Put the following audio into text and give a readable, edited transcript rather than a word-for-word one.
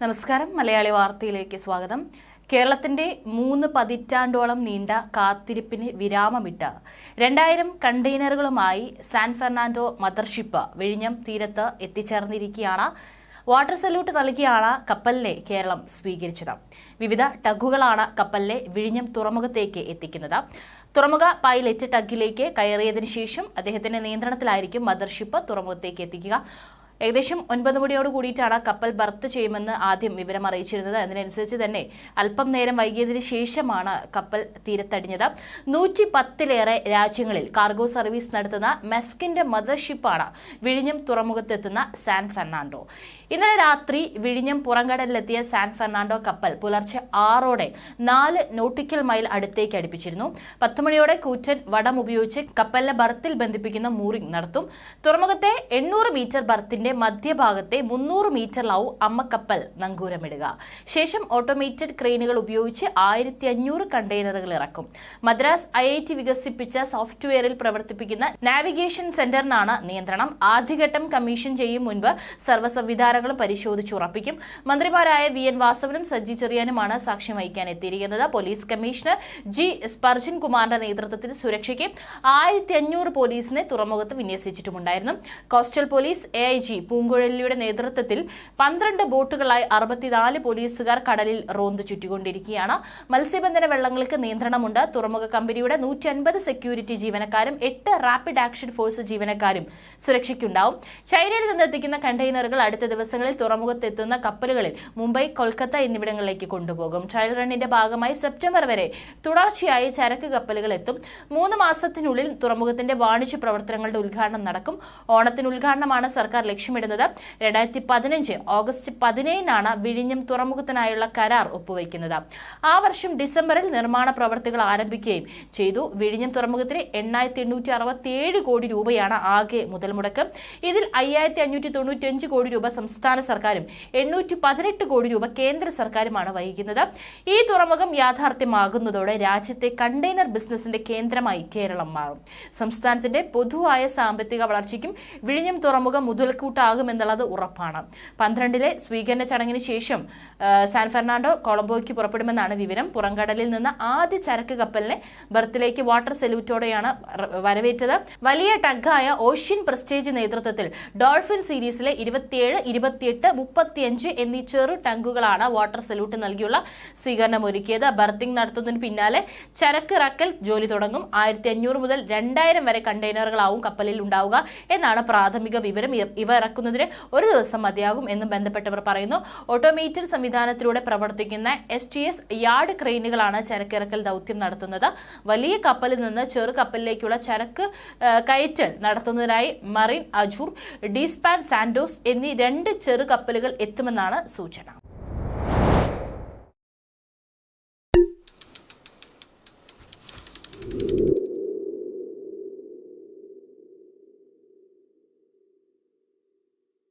നമസ്കാരം. മലയാളി വാർത്തയിലേക്ക് സ്വാഗതം. കേരളത്തിന്റെ 3 പതിറ്റാണ്ടോളം നീണ്ട കാത്തിരിപ്പിന് വിരാമമിട്ട 2000 കണ്ടെയ്നറുകളുമായി സാൻ ഫെർണാണ്ടോ മദർഷിപ്പ് വിഴിഞ്ഞം തീരത്ത് എത്തിച്ചേർന്നിരിക്കുകയാണ്. വാട്ടർ സല്യൂട്ട് നൽകിയാണ് കപ്പലിനെ കേരളം സ്വീകരിച്ചത്. വിവിധ ടഗുകളാണ് കപ്പലിനെ വിഴിഞ്ഞം തുറമുഖത്തേക്ക് എത്തിക്കുന്നത്. തുറമുഖ പൈലറ്റ് ടഗിലേക്ക് കയറിയതിനു ശേഷം അദ്ദേഹത്തിന്റെ നിയന്ത്രണത്തിലായിരിക്കും മദർഷിപ്പ് തുറമുഖത്തേക്ക് എത്തിക്കുക. ഏകദേശം 9 മണിയോട് കൂടിയിട്ടാണ് കപ്പൽ ബർത്ത് ചെയ്യുമെന്ന് ആദ്യം വിവരം അറിയിച്ചിരുന്നത്. അതിനനുസരിച്ച് തന്നെ അല്പം നേരം വൈകിയതിനു ശേഷമാണ് കപ്പൽ തീരത്തടിഞ്ഞത്. 110ലേറെ രാജ്യങ്ങളിൽ കാർഗോ സർവീസ് നടത്തുന്ന മെസ്കിന്റെ മദർഷിപ്പാണ് വിഴിഞ്ഞം തുറമുഖത്തെത്തുന്ന സാൻ ഫെർണാണ്ടോ. ഇന്നലെ രാത്രി വിഴിഞ്ഞം പുറംകടലിലെത്തിയ സാൻ ഫെർണാണ്ടോ കപ്പൽ പുലർച്ചെ 6ഓടെ 4 നോട്ടിക്കൽ മൈൽ അടുത്തേക്ക് അടുപ്പിച്ചിരുന്നു. 10 മണിയോടെ കൂറ്റൻ വടം ഉപയോഗിച്ച് കപ്പലിനെ ബർത്തിൽ ബന്ധിപ്പിക്കുന്ന മൂറിംഗ് നടത്തും. തുറമുഖത്തെ 800 മീറ്റർ ബർത്തിന്റെ മധ്യഭാഗത്തെ 300 മീറ്ററിലാവും അമ്മക്കപ്പൽ നങ്കൂരമിടുക. ശേഷം ഓട്ടോമേറ്റഡ് ക്രെയിനുകൾ ഉപയോഗിച്ച് 1500 കണ്ടെയ്നറുകൾ ഇറക്കും. മദ്രാസ് IIT വികസിപ്പിച്ച സോഫ്റ്റ്വെയറിൽ പ്രവർത്തിപ്പിക്കുന്ന നാവിഗേഷൻ സെന്ററിനാണ് നിയന്ത്രണം. ആദ്യഘട്ടം കമ്മീഷൻ ചെയ്യും മുൻപ് സർവ്വസംവിധാനങ്ങളും പരിശോധിച്ചുറപ്പിക്കും. മന്ത്രിമാരായ VN വാസവനും സജി ചെറിയാനുമാണ് സാക്ഷ്യം വഹിക്കാൻ എത്തിയിരിക്കുന്നത്. പോലീസ് കമ്മീഷണർ G സ്പർജൻ കുമാറിന്റെ നേതൃത്വത്തിൽ സുരക്ഷയ്ക്ക് 1500 പോലീസിനെ തുറമുഖത്ത് വിന്യസിച്ചിട്ടുണ്ടായിരുന്നു. കോസ്റ്റൽ പോലീസ് AIG പൂങ്കുഴലിയുടെ നേതൃത്വത്തിൽ 12 ബോട്ടുകളായി 64 പോലീസുകാർ കടലിൽ റോന്ത് ചുറ്റിക്കൊണ്ടിരിക്കുകയാണ്. മത്സ്യബന്ധന വെള്ളങ്ങൾക്ക് നിയന്ത്രണമുണ്ട്. തുറമുഖ കമ്പനിയുടെ 150 സെക്യൂരിറ്റി ജീവനക്കാരും 8 റാപ്പിഡ് ആക്ഷൻ ഫോഴ്സ് ജീവനക്കാരും സുരക്ഷയ്ക്കുണ്ടാവും. ചൈനയിൽ നിന്ന് എത്തിക്കുന്ന കണ്ടെയ്നറുകൾ അടുത്ത ദിവസങ്ങളിൽ തുറമുഖത്തെത്തുന്ന കപ്പലുകളിൽ മുംബൈ, കൊൽക്കത്ത എന്നിവിടങ്ങളിലേക്ക് കൊണ്ടുപോകും. ട്രയൽ റണ്ണിന്റെ ഭാഗമായി സെപ്റ്റംബർ വരെ തുടർച്ചയായി ചരക്ക് കപ്പലുകൾ എത്തും. 3 മാസത്തിനുള്ളിൽ തുറമുഖത്തിന്റെ വാണിജ്യ പ്രവർത്തനങ്ങളുടെ ഉദ്ഘാടനം നടക്കും. ഓണത്തിന് ഉദ്ഘാടനമാണ് സർക്കാർ ലക്ഷ്യമിടുന്നത്. 2015 ഓഗസ്റ്റ് 17നാണ് വിഴിഞ്ഞം തുറമുഖത്തിനായുള്ള കരാർ ഒപ്പുവയ്ക്കുന്നത്. ആ വർഷം ഡിസംബറിൽ നിർമ്മാണ പ്രവർത്തികൾ ആരംഭിക്കുകയും ചെയ്തു. വിഴിഞ്ഞം തുറമുഖത്തിന് 8,867 കോടി രൂപയാണ് ആകെ മുതൽ മുടക്ക്. ഇതിൽ 5,595 കോടി രൂപ സംസ്ഥാന സർക്കാരും 818 കോടി രൂപ കേന്ദ്ര സർക്കാരുമാണ് വഹിക്കുന്നത്. ഈ തുറമുഖം യാഥാർത്ഥ്യമാകുന്നതോടെ രാജ്യത്തെ കണ്ടെയ്നർ ബിസിനസിന്റെ കേന്ദ്രമായി കേരളം മാറും. സംസ്ഥാനത്തിന്റെ പൊതുവായ സാമ്പത്തിക വളർച്ചയ്ക്കും വിഴിഞ്ഞം തുറമുഖം മുതൽക്കൂട്ടാകുമെന്നുള്ളത് ഉറപ്പാണ്. 12ലെ സ്വീകരണ ചടങ്ങിന് ശേഷം സാൻ ഫെർണാണ്ടോ കൊളംബോയ്ക്ക് പുറപ്പെടുമെന്നാണ് വിവരം. പുറംകടലിൽ നിന്ന് ആദ്യ ചരക്ക് കപ്പലിനെ ബർത്തിലേക്ക് വാട്ടർ സല്യൂട്ടോടെയാണ് വരവേറ്റത്. വലിയ ടഗായ ഓഷ്യൻ പ്രസ്റ്റേജ് നേതൃത്വത്തിൽ ഡോൾഫിൻ സീരീസിലെ 27, 28, 35 എന്നീ ചെറു ടാങ്കുകളാണ് വാട്ടർ സല്യൂട്ട് നൽകിയുള്ള സ്വീകരണം ഒരുക്കിയത്. ബർത്തിംഗ് നടത്തുന്നതിന് പിന്നാലെ ചരക്ക് ഇറക്കൽ ജോലി തുടങ്ങും. 1500 മുതൽ 2000 വരെ കണ്ടെയ്നറുകളാവും കപ്പലിൽ ഉണ്ടാവുക എന്നാണ് പ്രാഥമിക വിവരം. ഇവ ഇറക്കുന്നതിന് ഒരു ദിവസം മതിയാകും എന്നും ബന്ധപ്പെട്ടവർ പറയുന്നു. ഓട്ടോമേറ്റഡ് സംവിധാനത്തിലൂടെ പ്രവർത്തിക്കുന്ന STS യാർഡ് ക്രെയിനുകളാണ് ചരക്കിറക്കൽ ദൗത്യം നടത്തുന്നത്. വലിയ കപ്പലിൽ നിന്ന് ചെറു കപ്പലിലേക്കുള്ള ചരക്ക് കയറ്റൽ നടത്തുന്നതിനായി മറീൻ അജൂർ, ഡീസ്പാൻ സാന്റോസ് എന്നീ 2 ചെറു കപ്പലുകൾ എത്തുമെന്നാണ് സൂചന.